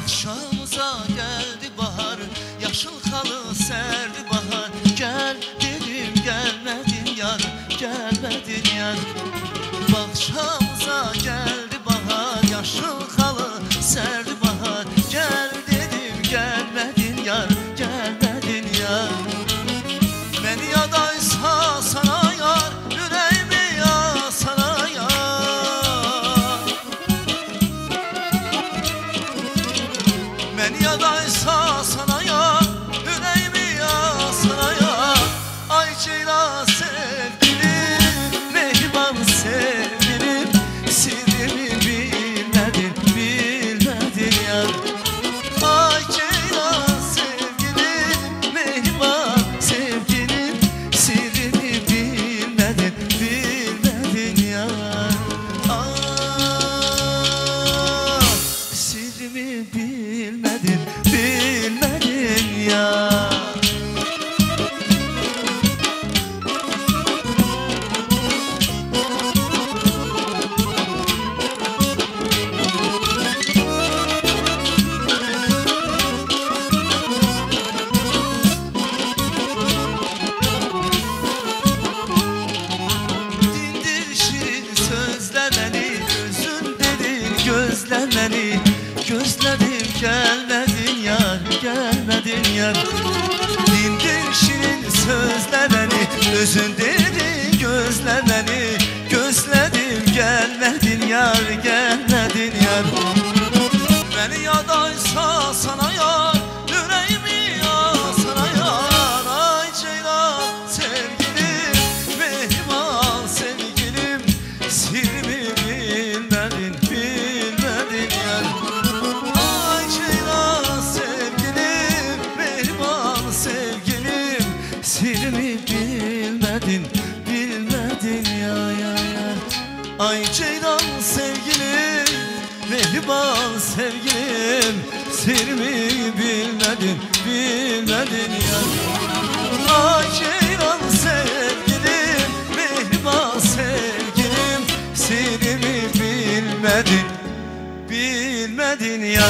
Bağçamıza geldi bahar, yaşıl halı serdi bahar. Gel dedim gelmedin yar, gelmedin yar. Bağçamıza geldi bahar, yaşıl halı serdi bahar. Gel dedim gelmedin yar, gelmedin yar. Beni yadaysa sana yar, yüreğimi ya sana yar. Beni yadaysa sana yar, yüreğimi ya sana yar. Ay Ceylan sevgilim, mehriban sevgilim, sirrimi bilmedin, bilmedin yar. Ay Ceylan sevgilim, mehriban sevgilim, sirrimi bilmedin, bilmedin yar. Ah, sirrimi bilmedin, bilmedin yar. Gözlemeni, gözledim gelmedin yar, gelmedin yar. Dindir şirin sözlemeni, özün dedi gözlemeni. Gözledim gelmedin yar, gelmedin yar. Beni yadaysa sana yar, yüreğimi ya sana yar. Ay Ceylan sevgilim, mehriban sevgilim, sirrimi bilmedin, bilmedin yar. Ay Ceylan sevgilim, mehriban sevgilim, sirrimi bilmedin, bilmedin ya ya ya. Ay Ceylan sevgilim, mehriban sevgilim, sirrimi bilmedin, bilmedin ya. Ay Ceylan sevgilim, mehriban sevgilim, sirrimi bilmedin, bilmedin ya.